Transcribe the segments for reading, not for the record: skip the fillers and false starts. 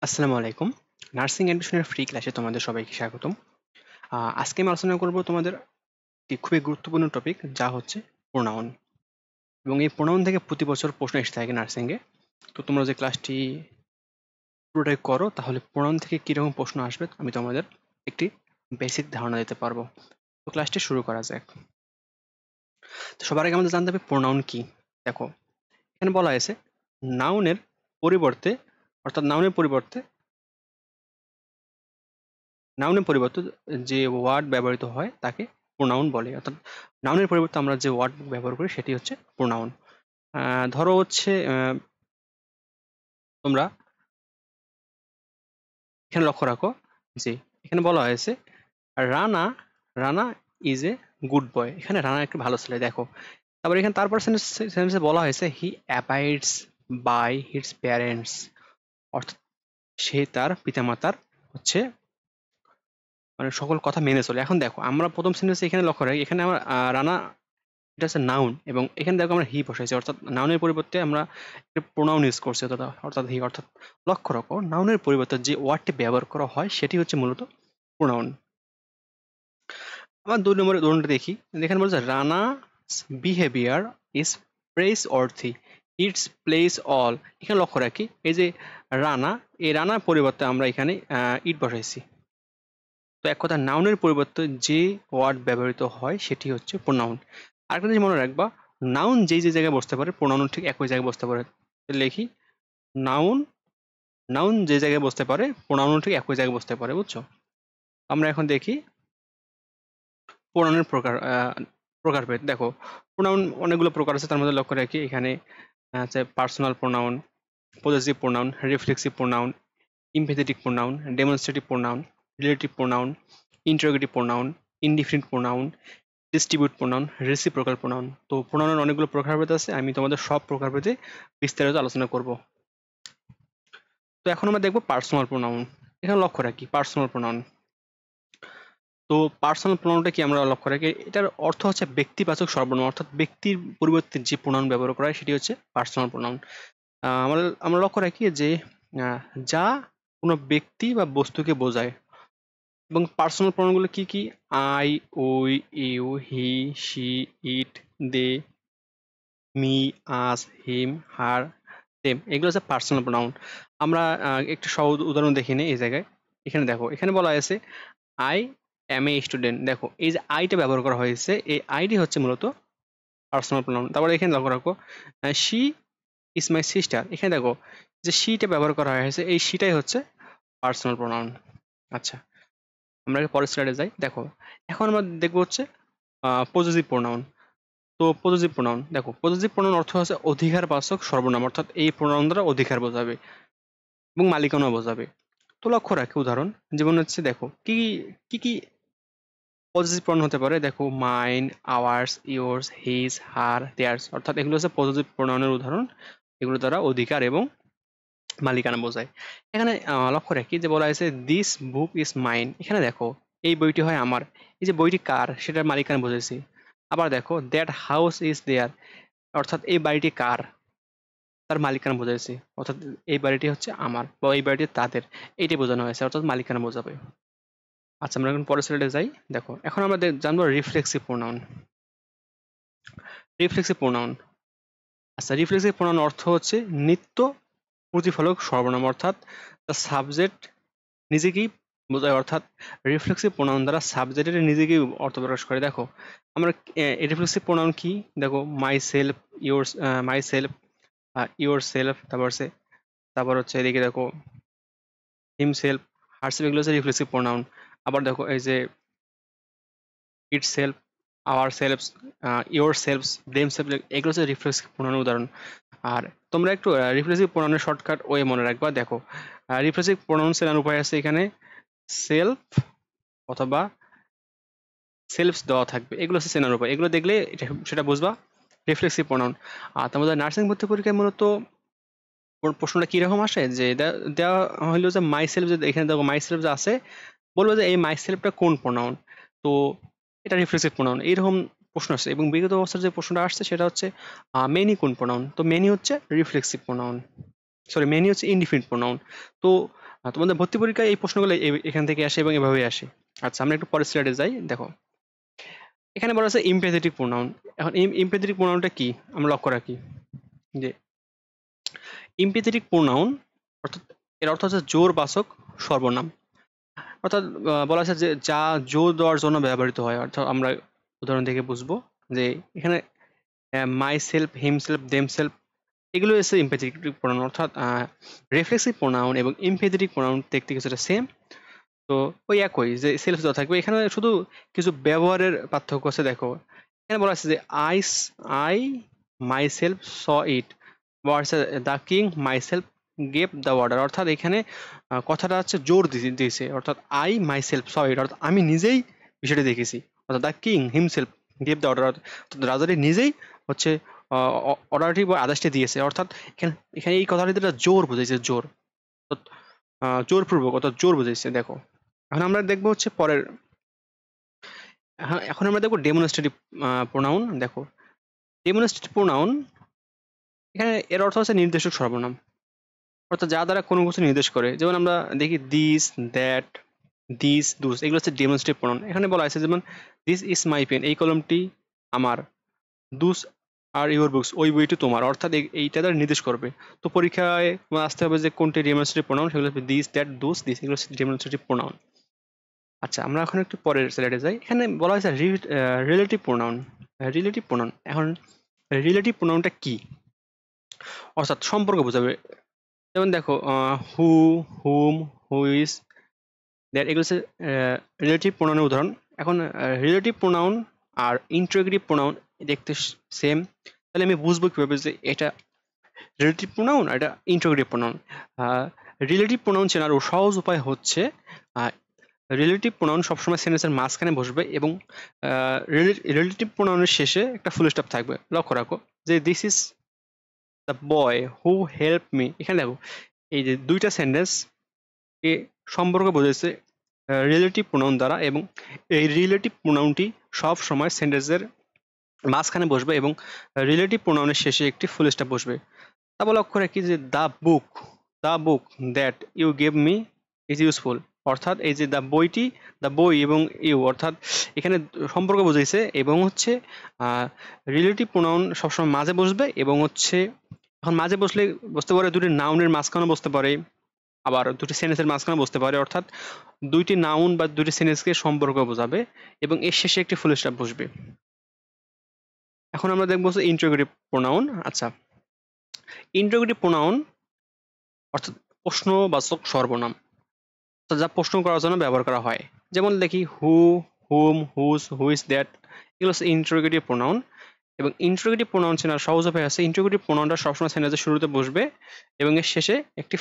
আসসালামু আলাইকুম। নার্সিং অ্যাডমিশনের ফ্রি ক্লাসে তোমাদের সবাইকে স্বাগতম। আজকে আমি আলোচনা করব তোমাদের একটি খুবই গুরুত্বপূর্ণ টপিক, যা হচ্ছে প্রোনাউন। এবং এই প্রোনাউন থেকে প্রতি বছর প্রশ্ন এসে থাকে নার্সিংয়ে। তো তোমরা যে ক্লাসটি পুরোটাই করো, তাহলে প্রোনাউন থেকে কীরকম প্রশ্ন আসবে আমি তোমাদের একটি বেসিক ধারণা দিতে পারবো। তো ক্লাসটি শুরু করা যাক। তো সবার আগে আমাদের জানতে হবে প্রোনাউন কি। দেখো, এখানে বলা হয়েছে নাউনের পরিবর্তে, অর্থাৎ নাউনের পরিবর্তে যে ওয়ার্ড ব্যবহৃত হয় তাকে প্রোনাউন বলে। অর্থাৎ নাউনের পরিবর্তে আমরা যে ওয়ার্ড ব্যবহার করি সেটি হচ্ছে প্রোনাউন। ধরো হচ্ছে তোমরা এখানে লক্ষ্য রাখো যে এখানে বলা হয়েছে Rana Rana is a good boy. এখানে রানা একটা ভালো ছেলে। দেখো, তারপর এখানে তারপর সেন্টেন্সে বলা হয়েছে হি অ্যাবাইডস বাই হিজ প্যারেন্টস। অর্থাৎ সে তার পিতামাতার হচ্ছে মানে সকল কথা মেনে চলে। এখন দেখো, আমরা প্রথম সেন্টেন্সে এখানে লক্ষ্য রাখি, এখানে আমার রানা এটা হচ্ছে নাউন, এবং এখানে দেখো আমরা হি বসাইছি, অর্থাৎ নাউনের পরিবর্তে আমরা প্রোনাউন ইউজ করছি, অর্থাৎ হি। অর্থাৎ লক্ষ্য রাখো, নাউনের পরিবর্তে যে ওয়ার্ডটি ব্যবহার করা হয় সেটি হচ্ছে মূলত প্রোনাউন। আমার 2 নম্বরের উদাহরণটা দেখি। এখানে বলছে Rana behaviour is press worthy, it's place all. এখানে লক্ষ্য রাখি, এই যে রানা, এই রানার পরিবর্তে আমরা এখানে ইট বসাইছি। তো এক কথা, নাউনের পরিবর্তে যে ওয়ার্ড ব্যবহৃত হয় সেটি হচ্ছে প্রোনাউন। আরেকটা জিনিস মনে রাখবা, নাউন যেই যে জায়গায় বসতে পারে, প্রোনাউন ঠিক একই জায়গায় বসতে পারে। লিখি, নাউন নাউন যে জায়গায় বসতে পারে, প্রোনাউন ঠিক একই জায়গায় বসতে পারে। বুঝছো? আমরা এখন দেখি প্রোনাউনের প্রকারভেদ। দেখো, প্রোনাউন অনেকগুলো প্রকার আছে, তার মধ্যে লক্ষ্য রাখি এখানে আছে personal pronoun, possessive pronoun, reflexive pronoun, emphatic pronoun, demonstrative pronoun, relative pronoun, interrogative pronoun, indefinite pronoun, distribute pronoun, reciprocal pronoun. তো প্রোনাউনের অনেকগুলো প্রকারভেদ আছে, আমি তোমাদের সব প্রকারভেদে বিস্তারিত আলোচনা করব। তো এখন আমরা দেখব পার্সোনাল প্রোনাউন। এখানে লক্ষ্য রাখি পার্সোনাল প্রোনাউন। তো পার্সোনাল প্রোনাউনটা কি আমরা লক্ষ্য রাখি, এটার অর্থ হচ্ছে ব্যক্তিবাচক সর্বনাম, অর্থাৎ ব্যক্তির পরিবর্তে যে প্রোনাউন ব্যবহার করা হয় সেটি হচ্ছে পার্সোনাল প্রোনাউন। আমরা লক্ষ্য রাখি যে যা কোনো ব্যক্তি বা বস্তুকে বোঝায়। এবং পার্সোনাল প্রোনাউনগুলো কি কি? I, we, you, he, she, it, they, me, us, him, her, them. এগুলো হচ্ছে পার্সোনাল প্রোনাউন। আমরা একটু সহজ উদাহরণ দেখে নিই এই জায়গায়। এখানে দেখো, এখানে বলা হয়েছে আই অ্যাম এ স্টুডেন্ট। দেখো, এই যে আইটা ব্যবহার করা হয়েছে, এই আইডি হচ্ছে মূলত পার্সোনাল প্রোনাউন। তারপরে এখানে লক্ষ্য রাখো, শি ইজ মাই সিস্টার। এখানে দেখো যে শিটা ব্যবহার করা হয়েছে, এই শিটাই হচ্ছে পার্সোনাল প্রোনাউন। আচ্ছা, আমরা পরের স্লাইডে যাই। দেখো, এখন আমরা দেখবো হচ্ছে পজেসিভ প্রোনাউন। তো পজেসিভ প্রোনাউন, দেখো, পজেসিভ প্রোনাউন অর্থ হচ্ছে অধিকারবাচক সর্বনাম, অর্থাৎ এই প্রোনাউন দ্বারা অধিকার বোঝাবে এবং মালিকানা বোঝাবে। তো লক্ষ্য রাখি উদাহরণ, যেমন হচ্ছে দেখো কি কি কি পজেসিভ প্রোনাউন হতে পারে। দেখো, মাইন, আওয়ার্স, ইয়োর্স, হিজ, হার, দেয়ার্স। অর্থাৎ এগুলো হচ্ছে পজেসিভ প্রোনাউনের উদাহরণ, এগুলো দ্বারা অধিকার এবং মালিকানা বোঝায়। এখানে লক্ষ্য রাখি যে বলা হয়েছে দিস বুক ইজ মাইন। এখানে দেখো, এই বইটি হয় আমার। এই যে বইটি কার, সেটার মালিকানা বুঝেছি। আবার দেখো, দ্যাট হাউস ইজ দেয়ার, অর্থাৎ এই বাড়িটি কার, তার মালিকানা বোঝাইছি। অর্থাৎ এই বাড়িটি হচ্ছে আমার, বা এই বাড়িটি তাদের, এইটি বোঝানো হয়েছে, অর্থাৎ মালিকানা বোঝাবে। আচ্ছা, আমরা এখন পরের স্লাইডে যাই। দেখো, এখন আমরা জানবো রিফ্লেক্সিভ প্রোনাউন। রিফ্লেক্সিভ প্রোনাউন, আচ্ছা, রিফ্লেক্সিভ প্রোনাউন অর্থ হচ্ছে নিত্য প্রতিফলক সর্বনাম, অর্থাৎ সাবজেক্ট নিজেকেই বোঝায়। অর্থাৎ রিফ্লেক্সিভ প্রোনাউন দ্বারা সাবজেক্টের নিজেকেই অর্থ প্রকাশ করে। দেখো, আমরা রিফ্লেক্সিভ প্রোনাউন কি? দেখো, my self, your, my self, your self, তারপর হচ্ছে এদিকে দেখো হিমসেলফ, হারসেলফ, এগুলো হচ্ছে রিফ্লেক্সিভ প্রোনাউন। আবার দেখো, এই যে itself, ourselves, yourselves, themself, এগুলো হচ্ছে রিফ্লেক্সিভ প্রোনাউনের উদাহরণ। আর তোমরা একটু রিফ্লেক্সিভ প্রোনাউনের শর্টকাট ওয়ে মনে রাখবা। দেখো, রিফ্লেক্সিভ প্রোনাউন চেনার উপায় আছে এখানে, সেলফ অথবা সেলফস দেওয়া থাকবে, এগুলো হচ্ছে চেনার উপায়। এগুলো দেখলে সেটা বুঝবা রিফ্লেক্সিভ প্রোনাউন। আর তোমাদের নার্সিং ভর্তি পরীক্ষায় মূলত প্রশ্নটা কিরকম আসে, যে দেওয়া হইলো যে মাই সেলফ, যে এখানে দেখো মাই সেলফ যে আছে, বলবো যে এই মাই সেলফটা কোন প্রোনাউন, তো এটা রিফ্লেক্সিভ প্রোনাউন, এইরকম প্রশ্ন আসছে। এবং বিগত বছর যে প্রশ্নটা আসছে সেটা হচ্ছে মেনি কোন প্রোনাউন, তো মেনি হচ্ছে রিফ্লেক্সিভ প্রোনাউন, সরি মেনি হচ্ছে ইনডিফিনিট প্রোনাউন। তো তোমাদের ভর্তি পরীক্ষায় এই প্রশ্নগুলো এখান থেকে আসে এবং এভাবেই আসে। আচ্ছা, আমরা একটু পরের স্লাইডে যাই। দেখো এখানে বলা আছে ইমপেথেটিক প্রোনাউন। এখন ইমপেথেটিক প্রোনাউনটা কি আমরা লক্ষ্য রাখি যে ইমপেথেটিক প্রোনাউন অর্থাৎ এর অর্থ হচ্ছে জোরবাচক সর্বনাম। অর্থাৎ বলা আছে যে যা জোর দেওয়ার জন্য ব্যবহৃত হয়। অর্থাৎ আমরা উদাহরণ থেকে বুঝবো যে এখানে মাই সেলফ, হিমসেলফ, দেমসেলফ এগুলো হচ্ছে ইমপেথেটিক প্রোনাউন। অর্থাৎ রিফ্লেক্সিভ প্রোনাউন এবং ইমপেথেটিক প্রোনাউন দেখতে কিছুটা সেম। তো ওই একই যে সেলফ দেওয়া থাকবে, এখানে শুধু কিছু ব্যবহারের পার্থক্য আছে। দেখো এখানে বলা আছে যে আই মাই সেলফ স ইট, বা the king my self gave the order. অর্থাৎ এখানে কথাটা হচ্ছে জোর দিয়েছে, অর্থাৎ আই মাই সেলফ স ইট অর্থাৎ আমি নিজেই বিষয়টি দেখেছি। অর্থাৎ the king himself gave the order অর্থাৎ রাজাটি নিজেই হচ্ছে অর্ডারটি বা আদেশটি দিয়েছে। অর্থাৎ এখানে এখানে এই কথাটিতে জোর বুঝেছে, জোর জোরপূর্বক অর্থাৎ জোর বুঝেছে। দেখো এখন আমরা দেখবো হচ্ছে পরের, এখন আমরা দেখবো ডেমনস্ট্রেটিভ প্রোনাউন। দেখো ডেমনস্ট্রেটিভ প্রোনাউন এখানে এর অর্থ হচ্ছে নির্দেশক সর্বনাম, অর্থাৎ যা দ্বারা কোনো কিছু নির্দেশ করে। যেমন আমরা দেখি দিস, দ্যাট, দিস, দুস এগুলো হচ্ছে ডেমনস্ট্রেটিভ প্রোনাউন। এখানে বলা আছে যেমন দিস ইজ মাই পেন, এই কলমটি আমার। দুস আর ইউর বুকস, ওই বইটি তোমার। অর্থাৎ এইটা দ্বারা নির্দেশ করবে। তো পরীক্ষায় আসতে হবে যে কোনটি ডেমনস্ট্রেটিভ প্রোনাউন, সেগুলো হচ্ছে দিস, দ্যাট, দুস, দিস এগুলো হচ্ছে ডেমনস্ট্রেটিভ প্রোনাউন। আচ্ছা, আমরা এখন একটু পরের স্লাইডে যাই। এখানে বলা হয়েছে রিলেটিভ প্রোনাউন। রিলেটিভ প্রোনাউন, এখন রিলেটিভ প্রোনাউনটা কি? অর্থাৎ সম্পর্ক বোঝাবে। যেমন দেখো হু, হুম, হুইজ, দ্যাট এগুলো হচ্ছে রিলেটিভ প্রোনাউনের উদাহরণ। এখন রিলেটিভ প্রোনাউন আর ইন্টারোগেটিভ প্রোনাউন দেখতে সেম, তাহলে আমি বুঝবো কিভাবে যে এটা রিলেটিভ প্রোনাউন আর এটা ইন্টারোগেটিভ প্রোনাউন? রিলেটিভ প্রোনাউন চেনার সহজ উপায় হচ্ছে রিলেটিভ প্রোনাউন সবসময় সেন্টেন্সের মাঝখানে বসবে এবং রিলেটিভ প্রোনাউনের শেষে একটা ফুল স্টপ থাকবে। লক্ষ্য রাখো যে this is the boy who help me. এখানে দেখো এই যে দুইটা সেন্টেন্স এ সম্পর্ক বোঝাচ্ছে রিলেটিভ প্রোনাউন দ্বারা, এবং এই রিলেটিভ প্রোনাউনটি সব সময় সেন্টেন্সের মাঝখানে বসবে এবং রিলেটিভ প্রোনাউনের শেষে একটি ফুল স্টপ বসবে। তারপর লক্ষ্য রাখি যে the book that you gave me is useful. অর্থাৎ এই যে দ্য বই এবং ইউ অর্থাৎ এখানে সম্পর্ক বোঝাইছে এবং হচ্ছে রিলেটিভ প্রোনাউন সবসময় মাঝে বসবে এবং হচ্ছে এখন মাঝে বসতে পারে দুটি নাউনের মাঝখানে বসতে পারে, আবার দুটি সেন্টেন্সের মাঝখানে বসতে পারে। অর্থাৎ দুইটি নাউন বা দুটি সেন্টেন্সকে সম্পর্ক বোঝাবে এবং এর শেষে একটি ফুল স্টপ বসবে। এখন আমরা দেখবো ইন্টারোগেটিভ প্রোনাউন। আচ্ছা, ইন্টারোগেটিভ প্রোনাউন অর্থাৎ প্রশ্নবাচক সর্বনাম, যা প্রশ্ন করার জন্য ব্যবহার করা হয়। যেমন দেখি হু, হুম, হুজ, হুইজ, দ্যাট এগুলো হচ্ছে ইন্টারোগেটিভ প্রোনাউন। এবং ইন্টারোগেটিভ প্রোনাউন চেনার সহজ উপায় আছে, ইন্টারোগেটিভ প্রোনাউনটা সবসময় সেন্টেন্সের শুরুতে বসবে এবং এর শেষে একটি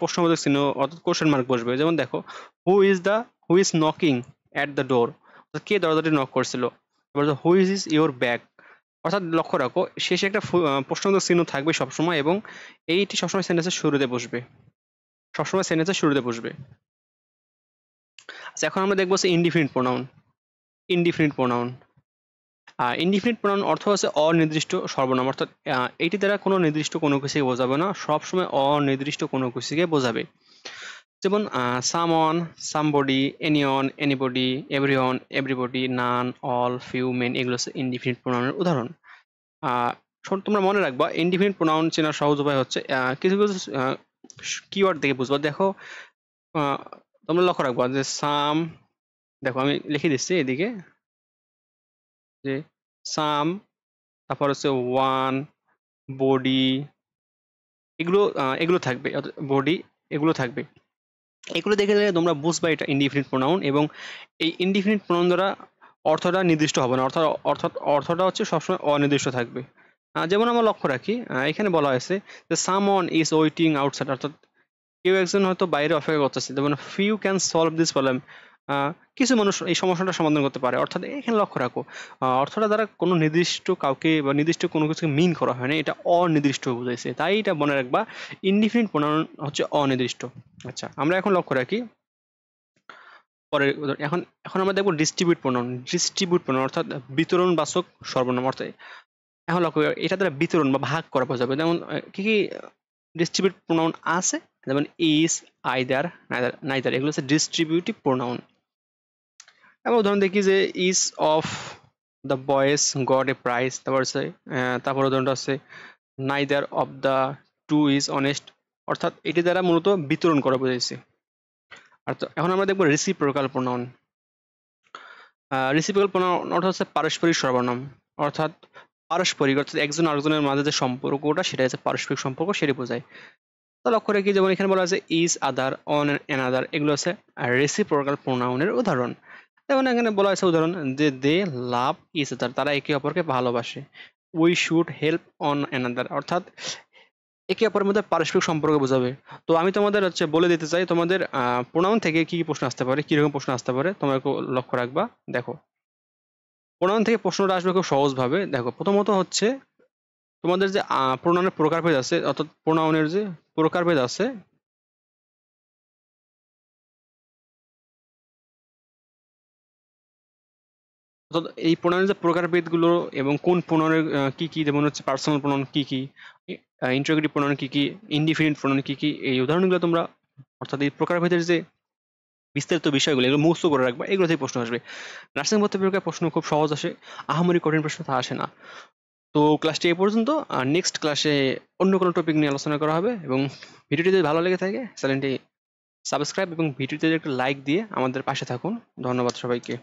প্রশ্নবোধক চিহ্ন অর্থাৎ কোশ্চেন মার্ক বসবে। যেমন দেখো who is knocking at the door, অর্থাৎ কে দরজাটি নক করছিল। এবার হু ইজ ইউর ব্যাগ, অর্থাৎ লক্ষ্য রাখো শেষে একটা প্রশ্নবোধক চিহ্ন থাকবে সবসময় এবং এইটি সবসময় সেন্টেন্সের শুরুতে বসবে, সবসময় সেন্টেন্সের শুরুতে বসবে। আচ্ছা, এখন আমরা দেখবো indefinite pronoun. Indefinite pronoun indefinite pronoun অর্থ হচ্ছে অনির্দিষ্ট সর্বনাম, অর্থাৎ এটি দ্বারা কোনো নির্দিষ্ট কোনো কিছুকে বোঝাবে না, সবসময় অনির্দিষ্ট কোনো কিছুকে বোঝাবে। যেমন someone, somebody, anyone, anybody, everyone, everybody, none, all, few, many এগুলো হচ্ছে ইনডিফিনিট প্রোনাউনের উদাহরণ। তোমরা মনে রাখবা ইনডিফিনিট প্রোনাউন চেনার সহজ উপায় হচ্ছে কিছু কিছু কিওয়ার্ড দেখে বুঝবা। দেখো তোমরা লক্ষ্য রাখবা যে সাম, দেখো আমি লিখে দিচ্ছি এদিকে যে সাম, তারপর হচ্ছে ওয়ান, বডি এগুলো থাকবে, বডি এগুলো থাকবে। এগুলো দেখে তোমরা বুঝবা এটা ইনডিফিনিট প্রোনাউন এবং এই ইনডিফিনিট প্রোনাউন দ্বারা অর্থটা নির্দিষ্ট হবে না, অর্থাৎ অর্থটা হচ্ছে সবসময় অনির্দিষ্ট থাকবে। যেমন আমরা লক্ষ্য রাখি এখানে বলা হয়েছে যে সামওয়ান ইজ ওয়েটিং আউটসাইড, অর্থাৎ কেউ একজন হয়তো বাইরে অপেক্ষা করতেছে। যেমন few can solve this problem, কিছু মানুষ এই সমস্যাটা সমাধান করতে পারে। অর্থাৎ এখানে লক্ষ্য রাখো অর্থটা দ্বারা কোনো নির্দিষ্ট কাউকে বা নির্দিষ্ট কোনো কিছুকে মিন করা হয় না, এটা অনির্দিষ্ট বুঝাইছে। তাই এটা মনে রাখবা ইনডিফিনিট প্রোনাউন হচ্ছে অনির্দিষ্ট। আচ্ছা, আমরা এখন লক্ষ্য রাখি পরে এখন এখন আমরা দেখবো ডিস্ট্রিবিউট প্রোনাউন অর্থাৎ বিতরণবাচক সর্বনাম। অর্থাৎ এখন লক্ষ্য এটা দ্বারা বিতরণ বা ভাগ করা বোঝাবে। যেমন কি কি ডিস্ট্রিবিউট প্রোনাউন আছে যেমন ইজ, আইদার, নাইদার এগুলো হচ্ছে ডিস্ট্রিবিউটিভ প্রোনাউন। এবং উদাহরণ দেখি যে each of the boys got a prize, তারপর উদাহরণটা হচ্ছে neither of the two is honest, অর্থাৎ এটি দ্বারা মূলত বিতরণ করা বোঝাইছে। আর তো এখন আমরা দেখবো রেসিপ্রোকাল প্রোনাউন। রেসিপ্রোকাল প্রোনাউন অর্থাৎ হচ্ছে পারস্পরিক সর্বনাম, অর্থাৎ পারস্পরিক, অর্থাৎ একজন আরেকজনের মাঝে যে সম্পর্কটা সেটা হচ্ছে পারস্পরিক সম্পর্ক, সেটা বোঝায়। তো লক্ষ্য রাখি যেমন এখানে বলা আছে ইজ, আদার, অন অ্যানাদার, এগুলো হচ্ছে রেসিপ্রোকাল প্রোনাউনের উদাহরণ। যেমন এখানে বলা হয়েছে উদাহরণ যে দে লাভ ইজ আদার, তারা একে অপরকে ভালোবাসে। We should help on another, অর্থাৎ একে অপরের মধ্যে পারস্পরিক সম্পর্ক বোঝাবে। তো আমি তোমাদের হচ্ছে বলে দিতে চাই তোমাদের প্রোনাউন থেকে কি কি প্রশ্ন আসতে পারে, কিরকম প্রশ্ন আসতে পারে, তোমাকে লক্ষ্য রাখবা। দেখো প্রোনাউন থেকে প্রশ্নটা আসবে খুব সহজভাবে। দেখো প্রথমত হচ্ছে তোমাদের যে প্রোনাউনের প্রকারভেদ আছে, অর্থাৎ প্রোনাউনের যে প্রকারভেদ আছে, অর্থাৎ এই প্রোনাউনের যে প্রকারভেদগুলো এবং কোন প্রোনাউনের কি কি, যেমন হচ্ছে পার্সোনাল প্রোনাউন কি কি, ইন্টারোগেটিভ প্রোনাউন কি কি, ইনডিফিনিট প্রোনাউন কি কি, এই উদাহরণগুলো তোমরা, অর্থাৎ এই প্রকারভেদের যে বিস্তারিত বিষয়গুলো এগুলো মুখস্থ করে রাখবা, এগুলো থেকে প্রশ্ন আসবে। নার্সিং ভর্তি পরীক্ষার প্রশ্ন খুব সহজ আসে, আহামরি কঠিন প্রশ্ন তা আসে না। তো ক্লাসটি এই পর্যন্ত, আর নেক্সট ক্লাসে অন্য কোনো টপিক নিয়ে আলোচনা করা হবে। এবং ভিডিওটি যদি ভালো লেগে থাকে চ্যানেলটি সাবস্ক্রাইব এবং ভিডিওতে একটা লাইক দিয়ে আমাদের পাশে থাকুন। ধন্যবাদ সবাইকে।